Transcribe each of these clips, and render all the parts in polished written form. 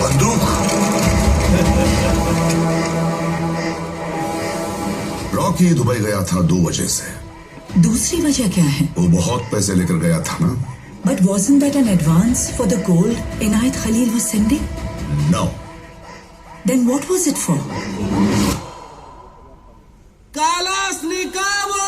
बंदूक। Rocky Dubai गया था 2 वजह से। दूसरी वजह क्या है? वो बहुत पैसे लेकर गया था ना। But wasn't that an advance for the gold Inayat Khalil was sending? No. Then what was it for? Kalashnikov!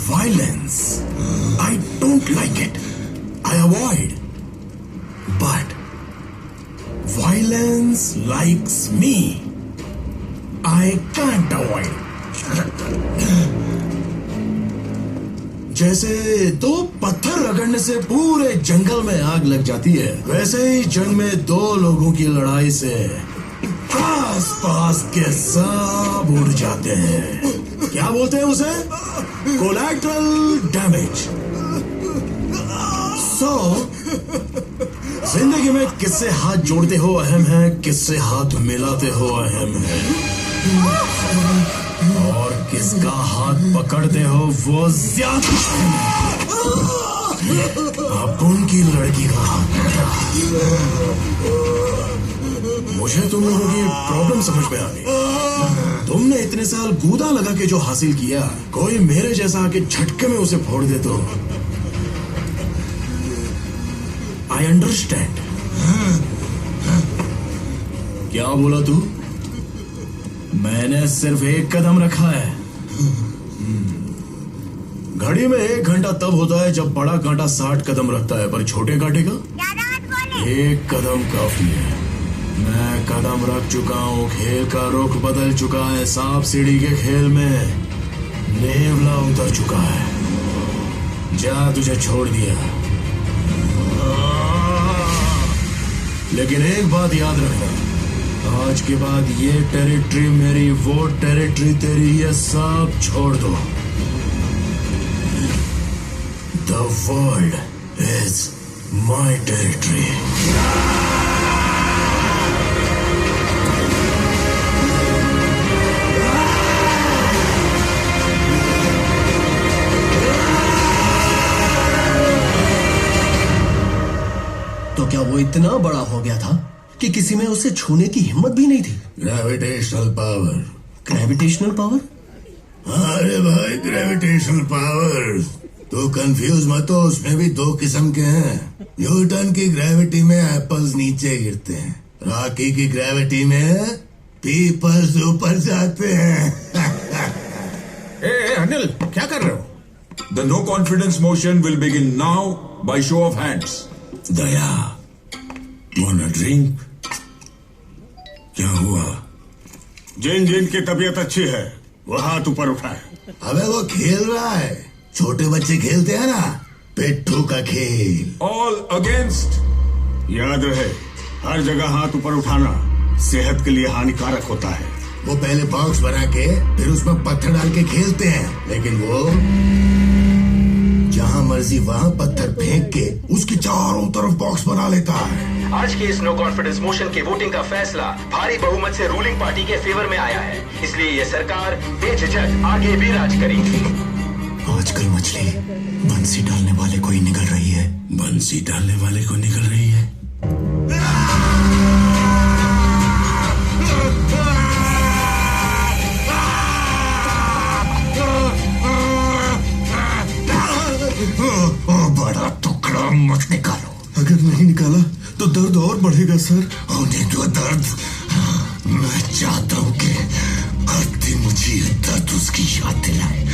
Violence. I don't like it. I avoid. But violence likes me. I can't avoid. जैसे 2 पत्थर रगड़ने से पूरे जंगल में आग लग जाती है, वैसे ही जंग में 2 लोगों की लड़ाई से आस पास के सब उड़ जाते हैं। क्या बोलते हैं उसे? Collateral damage. जिंदगी में किससे हाथ जोड़ते हो अहम है, किससे हाथ मिलाते हो अहम है, और किसका हाथ पकड़ते हो वो ज्यादा। अब उनकी लड़की का हाथ पकड़ा। मुझे तुम लोगों की प्रॉब्लम समझ में आ गई। तुमने इतने साल गूदा लगा के जो हासिल किया, कोई मेरे जैसा आके झटके में उसे फोड़ दे तो आई अंडरस्टैंड। क्या बोला तू? मैंने सिर्फ 1 कदम रखा है। घड़ी में 1 घंटा तब होता है जब बड़ा कांटा 60 कदम रखता है, पर छोटे कांटे का 1 कदम काफी है। मैं कदम रख चुका हूँ, खेल का रुख बदल चुका है, सांप सीढ़ी के खेल में नेवला उतर चुका है। जा, तुझे छोड़ दिया, लेकिन एक बात याद रखना, आज के बाद ये टेरिटरी मेरी, वो टेरिटरी तेरी, ये सब छोड़ दो। The world is my territory. तो क्या वो इतना बड़ा हो गया था कि किसी में उसे छूने की हिम्मत भी नहीं थी? Gravitational power. Gravitational power? अरे भाई, ग्रेविटेशनल पावर। तो कंफ्यूज मत हो, उसमें भी 2 किस्म के हैं। न्यूटन की ग्रेविटी में एप्पल्स नीचे गिरते हैं, रॉकी की ग्रेविटी में पीपल्स ऊपर जाते हैं। ए अनिल, क्या कर रहे हो? The no confidence motion will begin now by show of hands. दया, वाना ड्रिंक? क्या हुआ? जिन जिन की तबीयत अच्छी है वो हाथ ऊपर उठाए। अबे वो खेल रहा है, छोटे बच्चे खेलते हैं ना, पिट्ठू का खेल। All against. याद रहे, हर जगह हाथ ऊपर उठाना सेहत के लिए हानिकारक होता है। वो पहले बॉक्स बना के फिर उसमें पत्थर डाल के खेलते हैं, लेकिन वो जहां मर्जी वहां पत्थर फेंक के उसके चारों तरफ बॉक्स बना लेता है। आज के इस नो कॉन्फिडेंस मोशन की वोटिंग का फैसला भारी बहुमत से रूलिंग पार्टी के फेवर में आया है, इसलिए ये सरकार बेझिझक आगे भी राज करेगी। आजकल मछली बंसी डालने वाले को ही निकल रही है। बंसी डालने वाले को निकल रही है। बड़ा टुकड़ा मत निकालो। अगर नहीं निकाला तो दर्द और बढ़ेगा सर। होने दो दर्द। मैं चाहता हूँ कि आते मुझे ये दर्द उसकी याद दिलाए।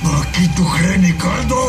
बाकी टुकड़े निकाल दो।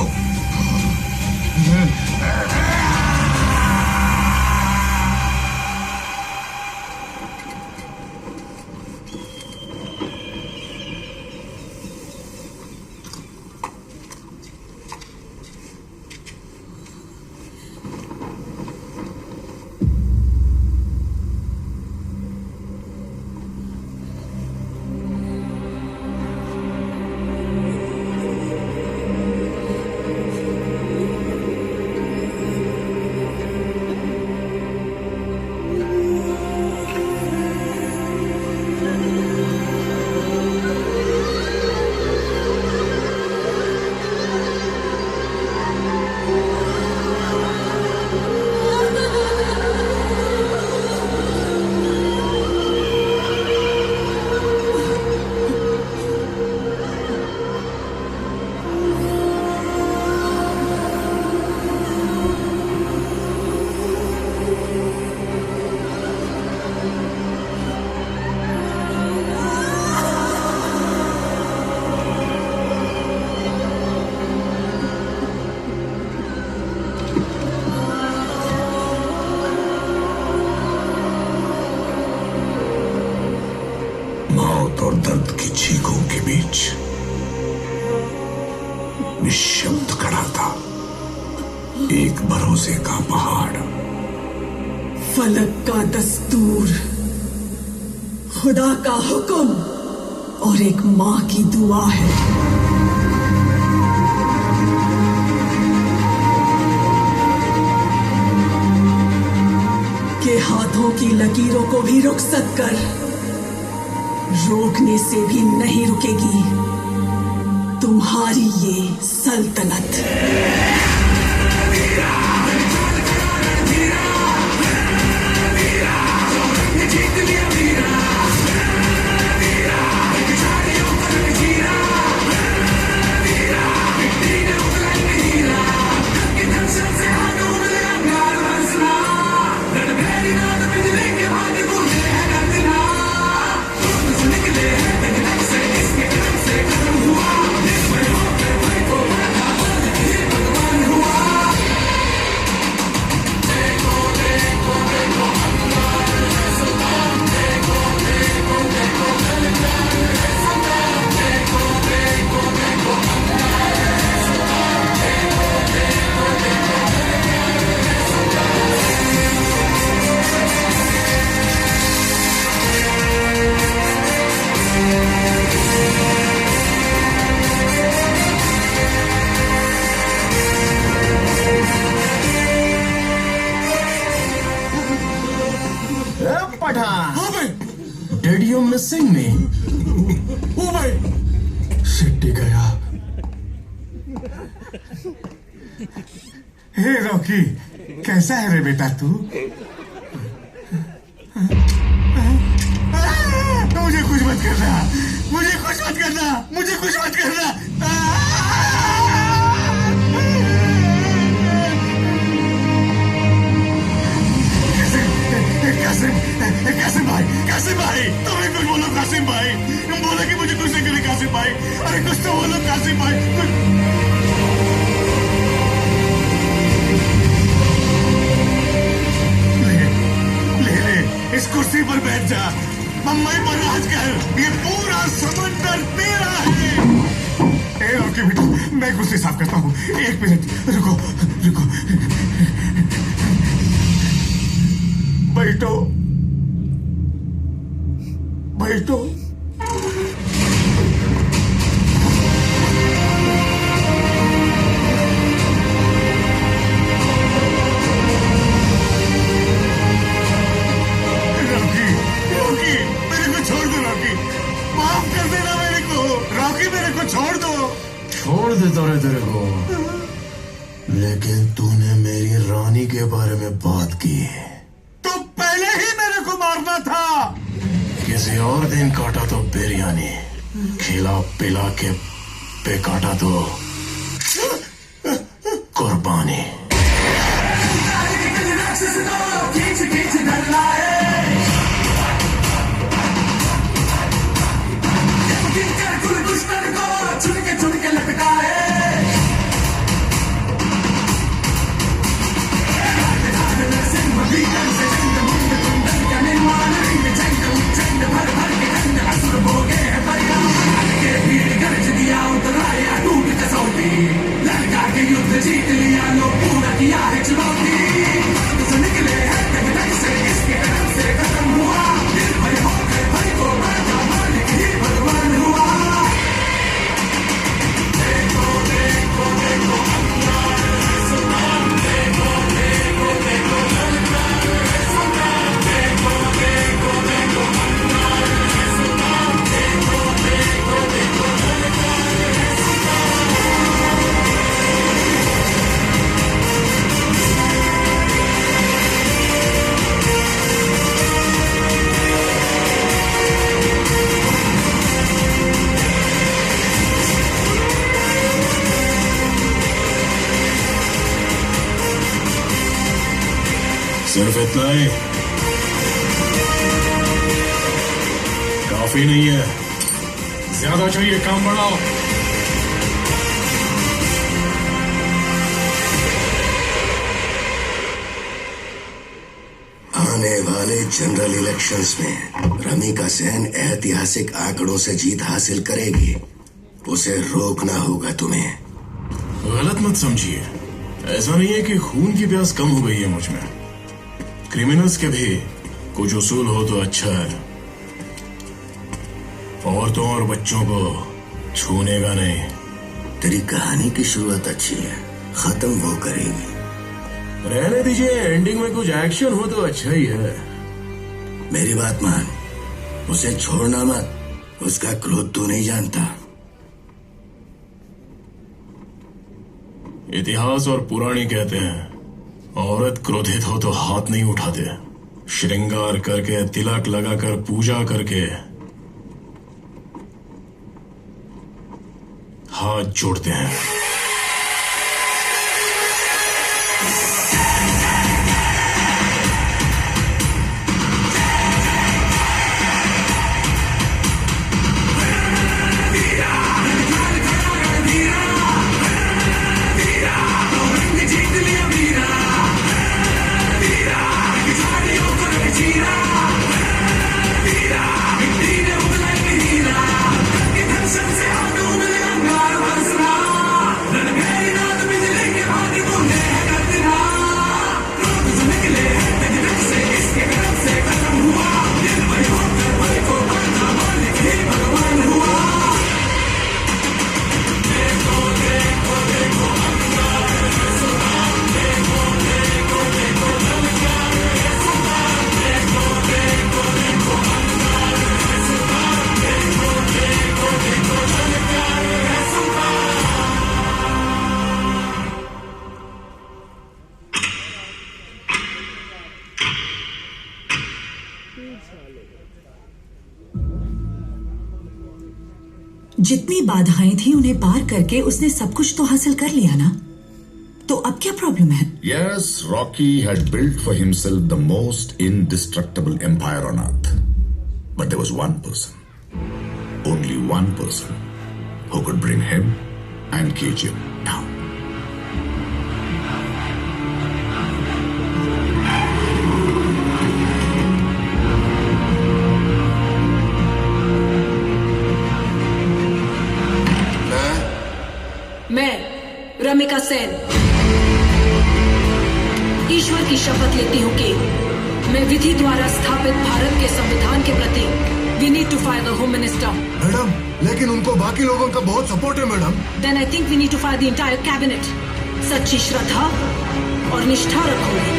मौत और दर्द की चीखों के बीच निशब्द खड़ा था एक भरोसे का पहाड़। फलक का दस्तूर, खुदा का हुक्म और एक माँ की दुआ है। के हाथों की लकीरों को भी रुखसत कर, रोकने से भी नहीं रुकेगी तुम्हारी ये सल्तनत। Did you missing me? ओ भाई सिट्टी गया। हे रॉकी, कैसा है रे बेटा तू? मुझे कुछ मत करना, मुझे कुछ मत करना, मुझे कुछ मत करना। कासिम भाई, कासिम भाई, तुम्हें कुछ बोलो कासिम भाई। तुम बोलो कि मुझे कुछ नहीं करे कासिम भाई। अरे कुछ तो बोलो कासिम भाई। 「इस कुर्सी पर बैठ जा, मुंबई पर राज कर, ये पूरा समंदर तेरा है। ए रॉकी बेटा, मैं कुर्सी साफ करता हूँ, 1 मिनट रुको रुको। बैठो बैठो। छोड़ देता रहे तेरे को, लेकिन तूने मेरी रानी के बारे में बात की तो पहले ही मेरे को मारना था। किसी और दिन काटा तो बिरयानी, खिला पिला के पे काटा तो कुर्बानी। सिर्फ इतना ही काफी नहीं है, ज्यादा चाहिए, काम बढ़ाओ। आने वाले जनरल इलेक्शंस में रमिका सेन ऐतिहासिक आंकड़ों से जीत हासिल करेगी। उसे रोकना होगा तुम्हें। गलत मत समझिए, ऐसा नहीं है कि खून की प्यास कम हो गई है मुझ में। क्रिमिनल्स के भी कुछ उसूल हो तो अच्छा है। औरतों और बच्चों को छूने का नहीं। तेरी कहानी की शुरुआत अच्छी है, खत्म वो करेगी। रहने दीजिए, एंडिंग में कुछ एक्शन हो तो अच्छा ही है। मेरी बात मान, उसे छोड़ना मत। उसका क्रोध तू नहीं जानता। इतिहास और पुराणी कहते हैं, औरत क्रोधित हो तो हाथ नहीं उठाते, श्रृंगार करके, तिलक लगाकर, पूजा करके हाथ जोड़ते हैं। जितनी बाधाएं थी उन्हें पार करके उसने सब कुछ तो हासिल कर लिया ना, तो अब क्या प्रॉब्लम है? Yes, Rocky had built for himself the most indestructible empire on earth. But there was one person, only one person, who could bring him and Cage him down. Ramika Sen, ईश्वर की शपथ लेती हूँ कि मैं विधि द्वारा स्थापित भारत के संविधान के प्रति we need to fire the home minister. Madam, लेकिन उनको बाकी लोगों का बहुत सपोर्ट है madam. Then I think we need to fire the entire cabinet. सच्ची श्रद्धा और निष्ठा रखूंगी।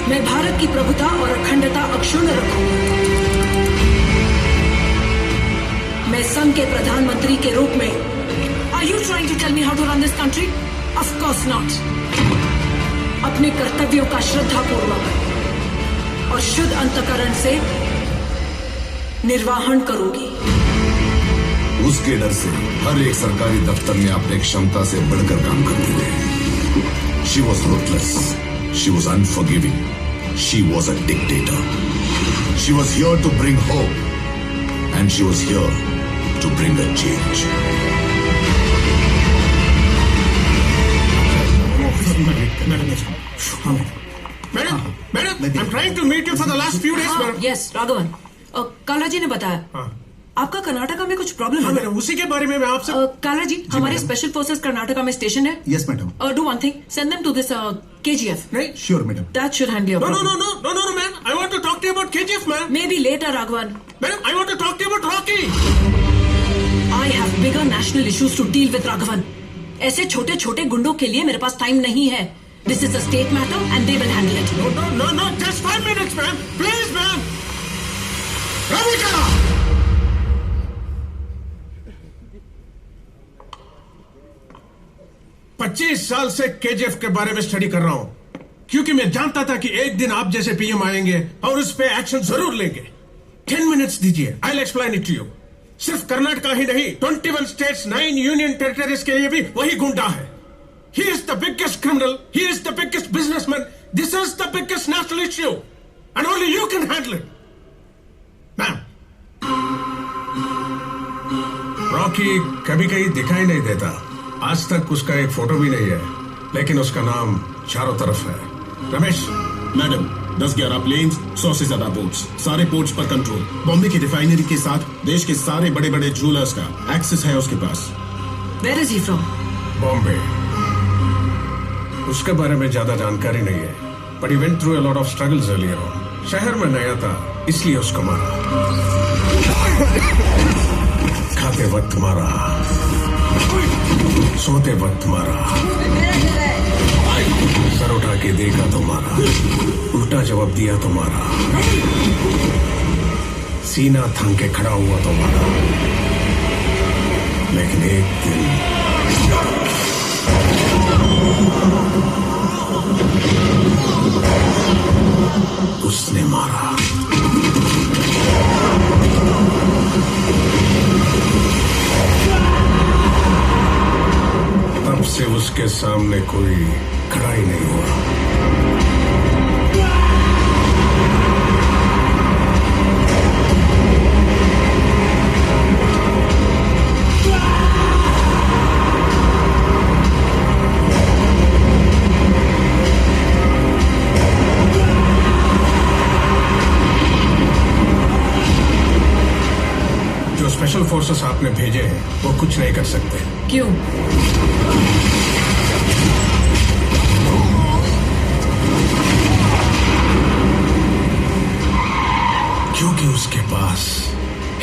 मैं भारत की प्रभुता और अखंडता अक्षुण्ण रखूंगी। मैं संघ के प्रधानमंत्री के रूप में are you trying to tell me how to run this country? Of course not. अपने कर्तव्यों का श्रद्धापूर्वक और शुद्ध अंतःकरण से निर्वाहन करूंगी। उसके डर से हर एक सरकारी दफ्तर में अपने क्षमता से बढ़कर काम करती रही। She was ruthless, she was unforgiving, she was a dictator. She was here to bring hope and she was here to bring a change. Madam, I am trying to meet you for the last few days madam. Yes Raghavan, Kala ji ने बताया आपका कर्नाटका में कुछ problem है। Madam, उसी के बारे में मैं आपसे काला जी, हमारे स्पेशल फोर्सेस कर्नाटका में स्टेशन है। Yes madam. Do one thing, send them to this KGF। नहीं, sure madam. That should handle your problem. No, ma'am, I want to talk to you about KGF ma'am. Maybe later Raghavan. Madam, I want to talk to you about Rocky. I have bigger national issues to deal with Raghavan. ऐसे छोटे छोटे गुंडों के लिए मेरे पास time नहीं है। This is a state matter and they will handle it. No, just 5 minutes ma'am, please ma'am. Ramika, 25 साल से KGF के बारे में स्टडी कर रहा हूं, क्योंकि मैं जानता था कि एक दिन आप जैसे PM आएंगे और उस पे एक्शन जरूर लेंगे। 10 मिनट्स दीजिए, I will explain it to you. सिर्फ कर्नाटका ही नहीं, 21 स्टेट्स, 9 यूनियन टेरिटरीज के लिए भी वही गुंडा है। He is the biggest criminal, he is the biggest businessman, this is the biggest national issue, and only you can handle it. Ma'am, Rocky कभी कहीं दिखाई नहीं देता, आज तक उसका एक फोटो भी नहीं है, लेकिन उसका नाम चारों तरफ है। रमेश। मैडम, 10-11 प्लेन्स, 100 से ज्यादा बोट्स, सारे पोर्ट्स पर कंट्रोल। बॉम्बे की रिफाइनरी के साथ देश के सारे बड़े बड़े ज्वेलर्स का एक्सेस है उसके पास। Where is he from? Bombay. उसके बारे में ज्यादा जानकारी नहीं है, but he went through a lot of struggles earlier on. शहर में नया था, इसलिए उसको मारा। खाते वक्त मारा, सोते वक्त मारा, सर उठा के देखा तो मारा, उल्टा जवाब दिया तो मारा, सीना थाम के खड़ा हुआ तो मारा। लेकिन एक दिन उसने मारा। तब से उसके सामने कोई खड़ा ही नहीं हुआ। स्पेशल फोर्सेस आपने भेजे हैं वो कुछ नहीं कर सकते। क्यों? क्योंकि उसके पास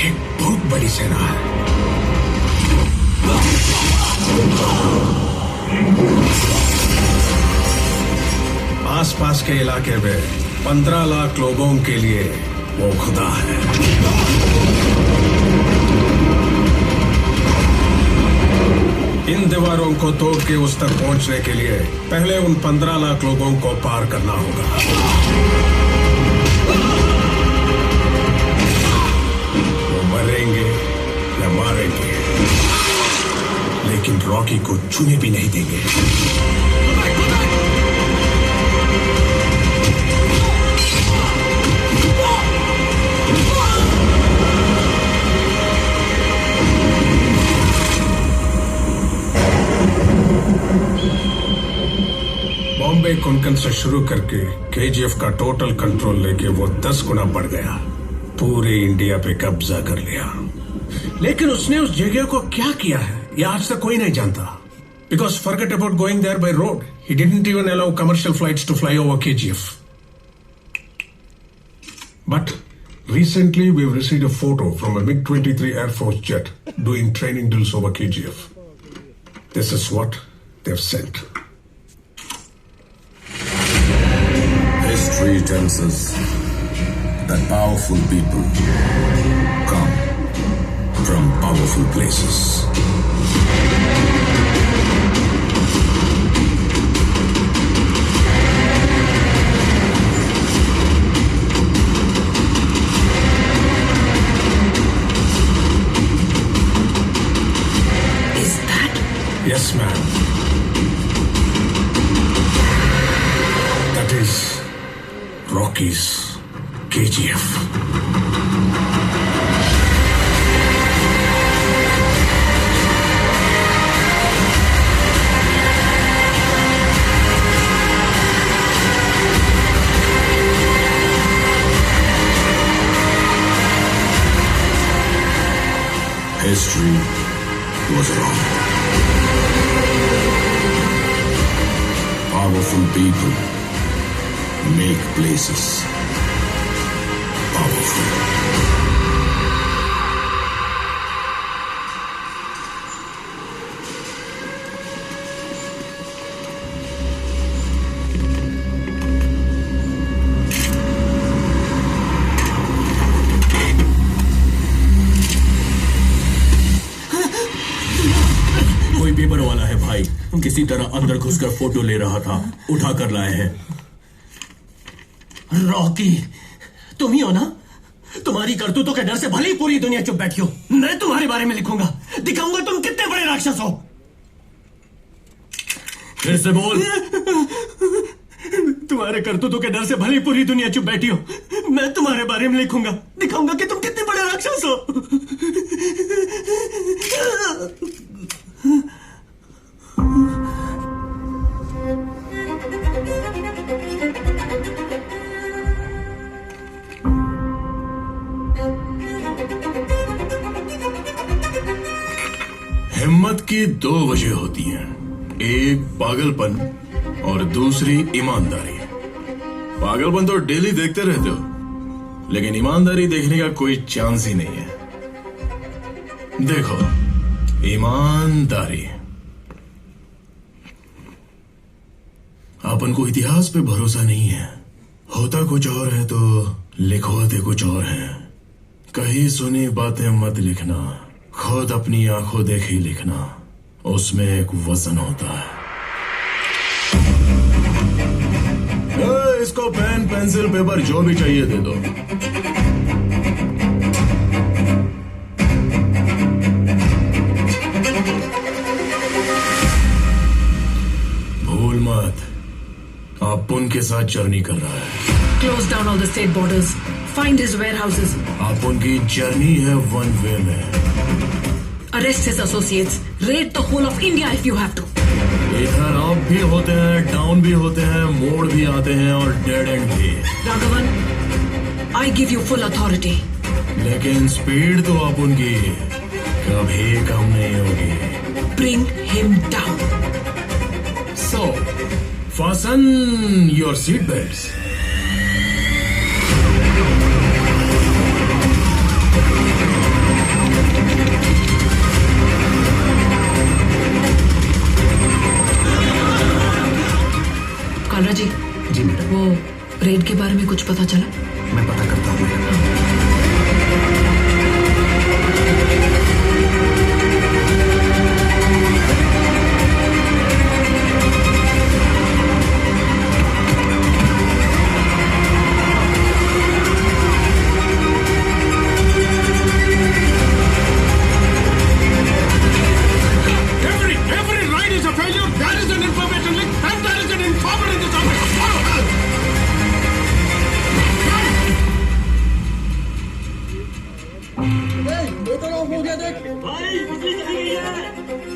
एक बहुत बड़ी सेना है। आसपास के इलाके में 15 लाख लोगों के लिए वो खुदा है। इन दीवारों को तोड़ के उस तक पहुंचने के लिए पहले उन 15 लाख लोगों को पार करना होगा। वो मरेंगे या मारेंगे, लेकिन रॉकी को छूने भी नहीं देंगे। बॉम्बे कोंकण से शुरू करके KGF का टोटल कंट्रोल लेके वो 10 गुना बढ़ गया, पूरे इंडिया पे कब्जा कर लिया। लेकिन उसने उस जगह को क्या किया है ये आज तक कोई नहीं जानता. Because forget about going there by road. He didn't even allow commercial flights to fly over KGF. But recently we've received a photo from a MiG-23 Air Force jet doing training drills over KGF. This is what they've sent. History tells us that powerful people come from powerful places. Is that? Yes, ma'am. That is Rocky's KGF. History was wrong. Powerful people make places powerful. कोई paper वाला है भाई, किसी तरह अंदर घुसकर photo ले रहा था, उठा कर लाए हैं. रॉकी, तुम ही हो ना? तुम्हारी करतूतों के डर से भले ही पूरी दुनिया चुप बैठी हो, मैं तुम्हारे बारे में लिखूंगा, दिखाऊंगा तुम कितने बड़े राक्षस हो. फिर से बोल. तुम्हारे करतूतों के डर से भले ही पूरी दुनिया चुप बैठी हो, मैं तुम्हारे बारे में लिखूंगा, दिखाऊंगा कि तुम कितने बड़े राक्षस हो. हिम्मत की दो वजह होती हैं, एक पागलपन और दूसरी ईमानदारी. पागलपन तो डेली देखते रहते हो, लेकिन ईमानदारी देखने का कोई चांस ही नहीं है. देखो, ईमानदारी. अपन को इतिहास पे भरोसा नहीं है. होता कुछ और है तो लिखवाते कुछ और है. कहीं सुनी बातें मत लिखना, खुद अपनी आंखों देख ही लिखना. उसमें एक वजन होता है. इसको पेन, पेंसिल, पेपर जो भी चाहिए दे दो. भूल मत, आप उनके साथ जर्नी कर रहा है. Close down all the state borders. Find his warehouses. आप उनकी जर्नी है वन वे में. Arrest his associates. Raid the whole of India if you have to. इधर अप भी होते हैं, डाउन भी होते हैं, मोड़ भी आते हैं और डेड एंड भी. Raghavan, I give you full authority. लेकिन स्पीड तो आप उनकी कभी कम नहीं होगी. Bring him down. So, fasten your seat belts. Kalra ji. जी मैडम. वो रेड के बारे में कुछ पता चला? मैं पता करता हूँ madam. Every ride is a failure. There is an information link and there is an informer in this operation. Follow her.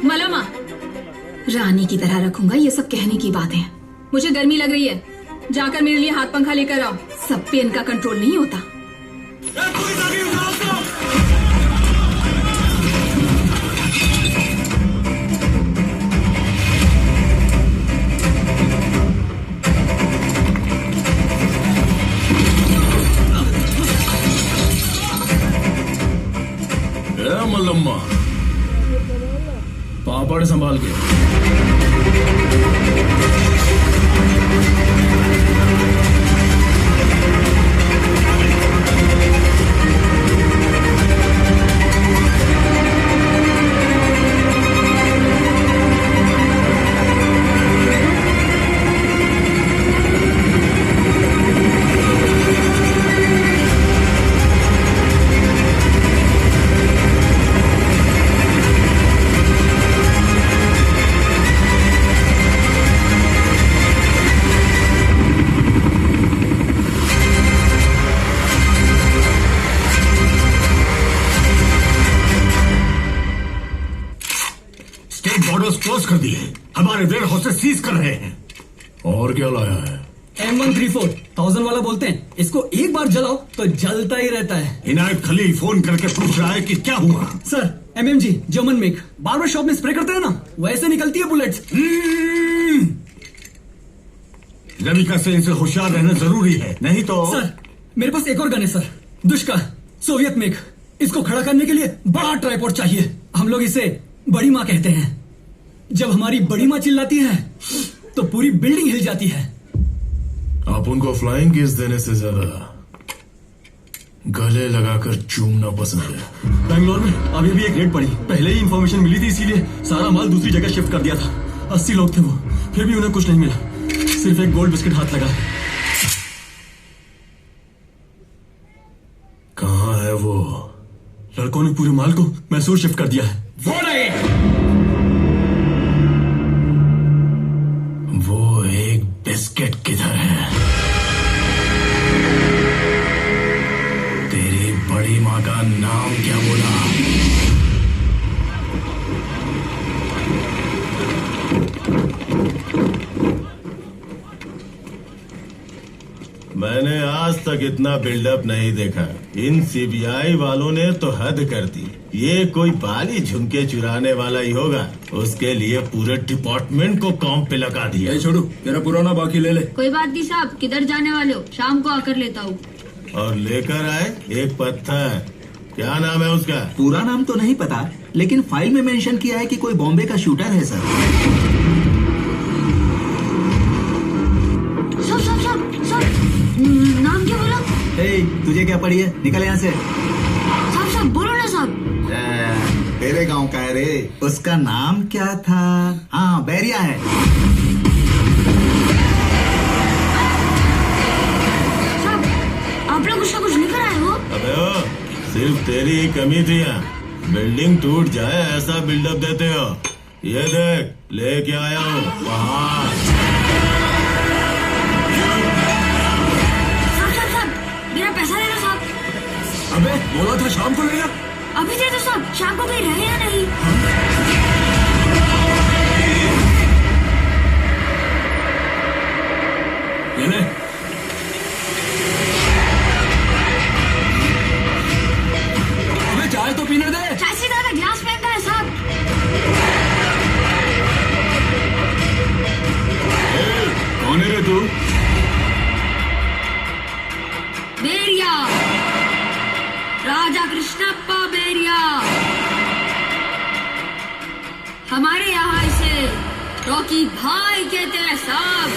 मलामा, रानी की तरह रखूंगा, ये सब कहने की बात है. मुझे गर्मी लग रही है, जाकर मेरे लिए हाथ पंखा लेकर आओ. सब पे इनका कंट्रोल नहीं होता. ए मल्लम्मा, पापड़ संभाल के। क्लोज कर दिए, हमारे वेयर हाउसेस सीज कर रहे हैं। और क्या लाया है? M134 1000 वाला बोलते हैं, इसको एक बार जलाओ तो जलता ही रहता है। इनायत खलील फोन करके पूछ रहा है कि क्या हुआ। Sir MMG German make, barber shop में स्प्रे करते हैं ना, वैसे निकलती है बुलेट्स। रमिका से इनसे होशियार रहना जरूरी है, नहीं तो। सर मेरे पास एक और गन है सर, दुष्का सोवियत मेक। इसको खड़ा करने के लिए बड़ा ट्राइपॉड चाहिए। हम लोग इसे बड़ी माँ कहते हैं। जब हमारी बड़ी माँ चिल्लाती है तो पूरी बिल्डिंग हिल जाती है। आप उनको फ्लाइंग किस देने से ज्यादा गले लगाकर चूमना पसंद है। बैंगलोर में अभी भी एक रेड पड़ी, पहले ही इंफॉर्मेशन मिली थी, इसीलिए सारा माल दूसरी जगह शिफ्ट कर दिया था। 80 लोग थे वो, फिर भी उन्हें कुछ नहीं मिला, सिर्फ एक गोल्ड बिस्किट हाथ लगा। कहाँ है वो? लड़कों ने पूरे माल को मैसूर शिफ्ट कर दिया है। वो नहीं, वो एक बिस्किट किधर है? तेरी बड़ी माँ का नाम क्या बोला? मैंने आज तक इतना बिल्डअप नहीं देखा। इन सीबीआई वालों ने तो हद कर दी। ये कोई बाली झुमके चुराने वाला ही होगा, उसके लिए पूरे डिपार्टमेंट को काम पे लगा दिया। छोड़ू, तेरा पुराना बाकी ले ले। कोई बात नहीं साहब, किधर जाने वाले हो? शाम को आकर लेता हूँ। और लेकर आए एक पत्थर। क्या नाम है उसका? पूरा नाम तो नहीं पता, लेकिन फाइल में मेंशन किया है कि कोई बॉम्बे का शूटर है सर। नाम क्या बोला? तुझे क्या पड़ी है? निकल यहाँ से। साहब बोलो ना साहब। तेरे गांव का है रे। उसका नाम क्या था? हाँ बैरिया है। साहब आप लोग उसका कुछ लेकर आए हो? अबे ओ, सिर्फ तेरी ही कमी थी यहाँ। बिल्डिंग टूट जाए ऐसा बिल्डअप देते हो। ये देख, लेके आया हूँ वहाँ। अबे बोला था शाम को लेगा। अभी दे दो साहब, शाम को कहीं रहे या नहीं? ये ले। अबे चाय तो पीने दे। चाय से ज्यादा ग्लास फेंका है साहब। कौन है रे तू? बेरिया, राजा कृष्णप्पा बेरिया। हमारे यहाँ इसे रॉकी भाई कहते हैं साहब।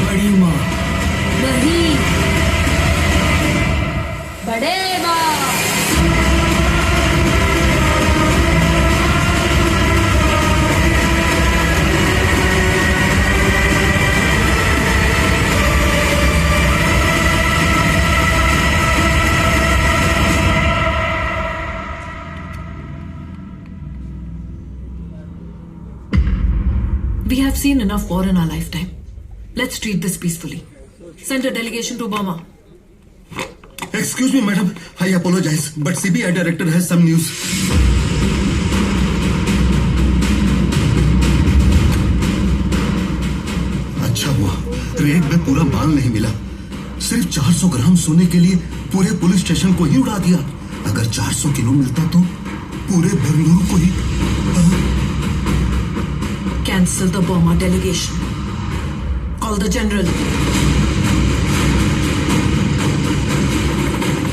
बड़ी माँ नहीं, बड़े बाप। We have seen enough war in our lifetime. Let's treat this peacefully. Send a delegation to Burma. Excuse me, madam. I apologize, but CBI director has some news. अच्छा हुआ रेड में पूरा माल नहीं मिला। सिर्फ 400 ग्राम सोने के लिए पूरे पुलिस स्टेशन को ही उड़ा दिया। अगर 400 किलो मिलता तो पूरे बेंगलुरु को ही। Cancel the Burma delegation. Call the general.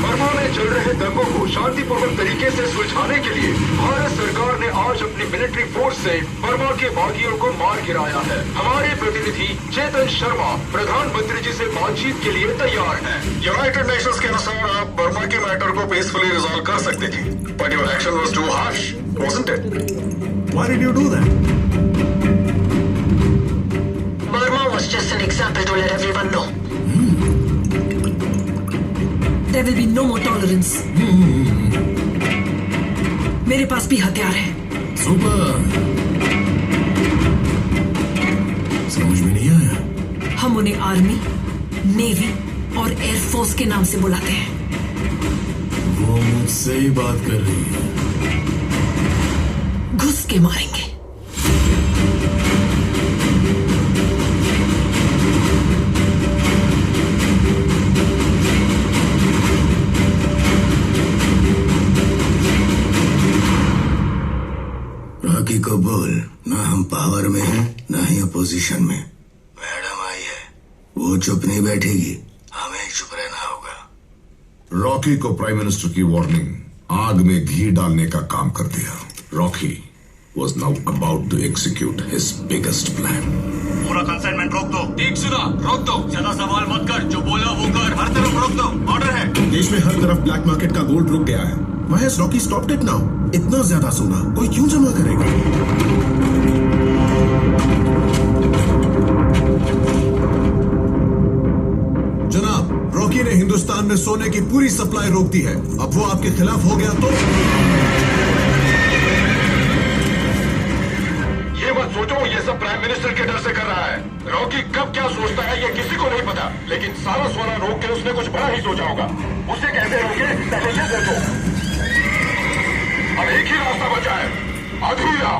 Burma में चल रहे दंगों को शांतिपूर्वक तरीके से सुलझाने के लिए भारत सरकार ने आज अपनी मिलिट्री फोर्स से बर्मा के बागियों को मार गिराया है। हमारे प्रतिनिधि चेतन शर्मा प्रधानमंत्री जी से बातचीत के लिए तैयार हैं। यूनाइटेड नेशंस के अनुसार आप बर्मा के मैटर को पीसफुली रिजॉल्व कर सकते थे, but your action was too harsh, wasn't it? Why did you do that? Burma was just an example to let everyone know. There will be no more tolerance. मेरे पास भी हथियार है। Super. समझ में नहीं आया। हम उन्हें आर्मी, नेवी और एयरफोर्स के नाम से बुलाते हैं। वो मुझसे ही बात कर रही है। घुस के मारेंगे। रॉकी को बोल, ना हम पावर में हैं, ना ही अपोजिशन में। मैडम आई है, वो चुप नहीं बैठेगी, हमें चुप रहना होगा। रॉकी को प्राइम मिनिस्टर की वार्निंग आग में घी डालने का काम कर दिया। Rocky was now about to execute his biggest plan. पूरा कंसाइनमेंट रोक दो। ठीक सुना, रोक दो। ज्यादा सवाल मत कर, जो बोला वो कर। हर तरफ रोक दो, ऑर्डर है। देश में हर तरफ ब्लैक मार्केट का गोल्ड रुक गया है। Why has Rocky stopped it now? इतना ज्यादा सोना कोई क्यों जमा करेगा? जनाब, रॉकी ने हिंदुस्तान में सोने की पूरी सप्लाई रोक दी है। अब वो आपके खिलाफ हो गया तो ये मत सोचो ये सब प्राइम मिनिस्टर के डर से कर रहा है। रॉकी कब क्या सोचता है ये किसी को नहीं पता, लेकिन सारा सोना रोक के उसने कुछ बड़ा ही सोचा होगा। उसे कैसे रोके पहले ये सोचो। अब एक ही रास्ता बचा है, अधूरा।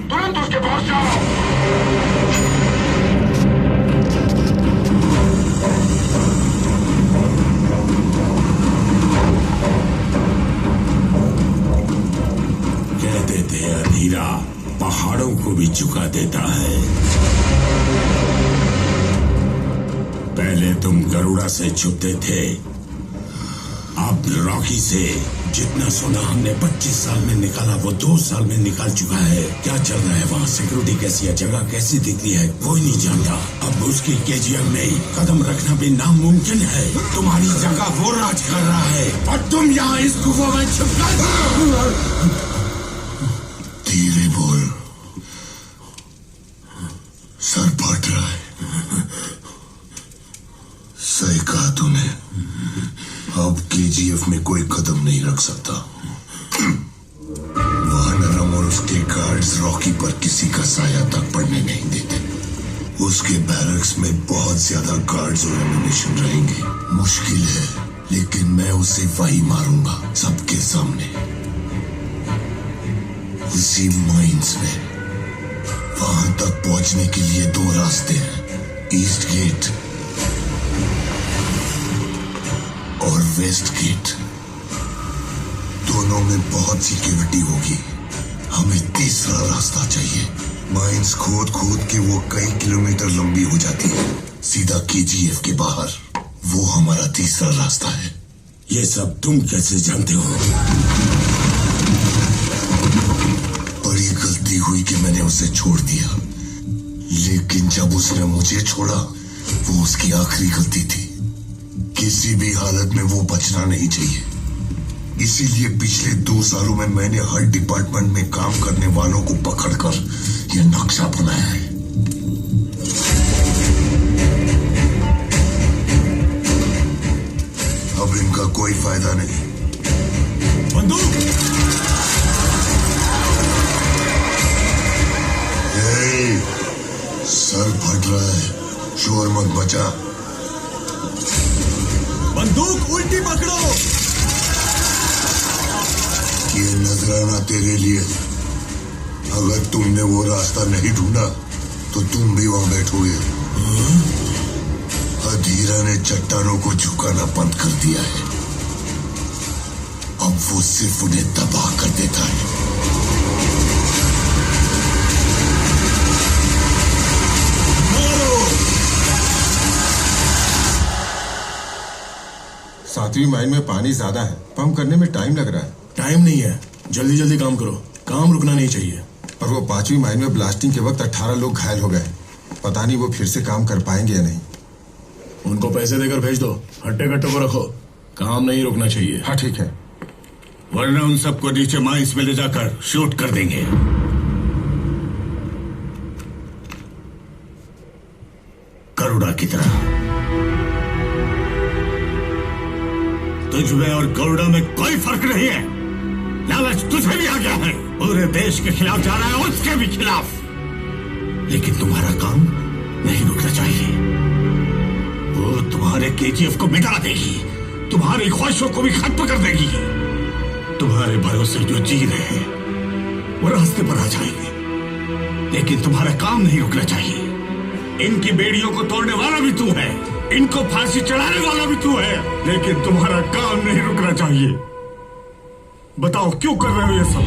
तुरंत उसके पास जाओ। कहते थे अधीरा पहाड़ों को भी झुका देता है। पहले तुम गरुड़ा से छुपते थे, अब रॉकी से। जितना सोना हमने 25 साल में निकाला वो 2 साल में निकाल चुका है। क्या चल रहा है वहाँ, सिक्योरिटी कैसी है, जगह कैसी दिखती है, कोई नहीं जानता। अब उसकी केजीएफ में कदम रखना भी नामुमकिन है। तुम्हारी जगह वो राज कर रहा है और तुम यहाँ इस गुफा में छुप गए। धीरे बोल, सर फट रहा है। सही कहा तूने, अब केजीएफ में कोई कदम नहीं रख सकता। वानरम और उसके गार्ड्स रॉकी पर किसी का साया तक पड़ने नहीं देते। उसके बैरक्स में बहुत ज्यादा गार्ड्स और एमिनेशन रहेंगे। मुश्किल है, लेकिन मैं उसे वही मारूंगा, सबके सामने, उसी माइंस में। वहां तक पहुंचने के लिए 2 रास्ते हैं, ईस्ट गेट और वेस्ट गेट। दोनों में बहुत सिक्योरिटी होगी। हमें तीसरा रास्ता चाहिए। माइंस खोद खोद के वो कई किलोमीटर लंबी हो जाती है, सीधा केजीएफ के बाहर। वो हमारा तीसरा रास्ता है। ये सब तुम कैसे जानते हो? हुई कि मैंने उसे छोड़ दिया, लेकिन जब उसने मुझे छोड़ा वो उसकी आखिरी गलती थी। किसी भी हालत में वो बचना नहीं चाहिए। इसीलिए पिछले 2 सालों में मैंने हर डिपार्टमेंट में काम करने वालों को पकड़कर यह नक्शा बनाया है। अब इनका कोई फायदा नहीं। बंदूक! सर फट रहा है, शोर मत बचा। बंदूक उल्टी पकड़ो। ये नजराना तेरे लिए। अगर तुमने वो रास्ता नहीं ढूंढा तो तुम भी वहां बैठोगे। अधीरा ने चट्टानों को झुकाना बंद कर दिया है। अब वो सिर्फ उन्हें तबाह कर देता है। सातवीं माइन में पानी ज्यादा है, पंप करने में टाइम लग रहा है। टाइम नहीं है, जल्दी जल्दी काम करो, काम रुकना नहीं चाहिए। और वो 5वीं माइन में ब्लास्टिंग के वक्त 18 लोग घायल हो गए। पता नहीं वो फिर से काम कर पाएंगे या नहीं। उनको पैसे देकर भेज दो, हट्टे कट्टों को रखो, काम नहीं रुकना चाहिए। हाँ ठीक है, वरना उन सबको नीचे माइंस में ले जाकर शूट कर देंगे। गरुड़ा की तरह। तुझमें और गरुड़ा में कोई फर्क नहीं है। लालच तुझे भी आ गया है, पूरे देश के खिलाफ जा रहा है, उसके भी खिलाफ। लेकिन तुम्हारा काम नहीं रुकना चाहिए। वो तुम्हारे केजीएफ को मिटा देगी, तुम्हारी ख्वाहिशों को भी खत्म कर देगी। तुम्हारे भरोसे जो जी रहे हैं वो रास्ते पर आ जाएंगे, लेकिन तुम्हारा काम नहीं रुकना चाहिए। इनकी बेड़ियों को तोड़ने वाला भी तू है, इनको फांसी चढ़ाने वाला भी तू है, लेकिन तुम्हारा काम नहीं रुकना चाहिए। बताओ क्यों कर रहे हो ये सब?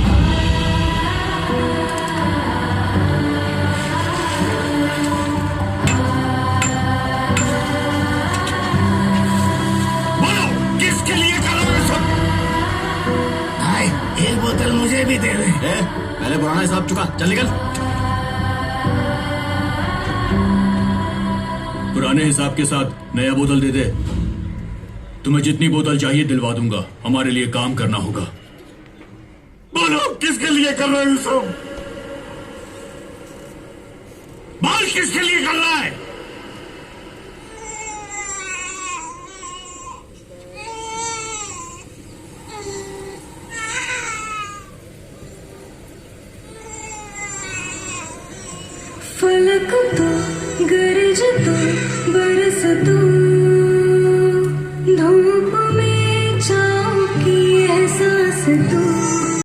बोलो किसके लिए कर रहे हो ये सब? भाई एक बोतल मुझे भी दे दे। पहले पुराना हिसाब चुका, चल निकल। पुराने हिसाब के साथ नया बोतल दे दे। तुम्हें जितनी बोतल चाहिए दिलवा दूंगा, हमारे लिए काम करना होगा। बोलो किसके लिए कर रहे हो सब? बोल किसके लिए कर रहा है? फलक तो गरज तो बरस तो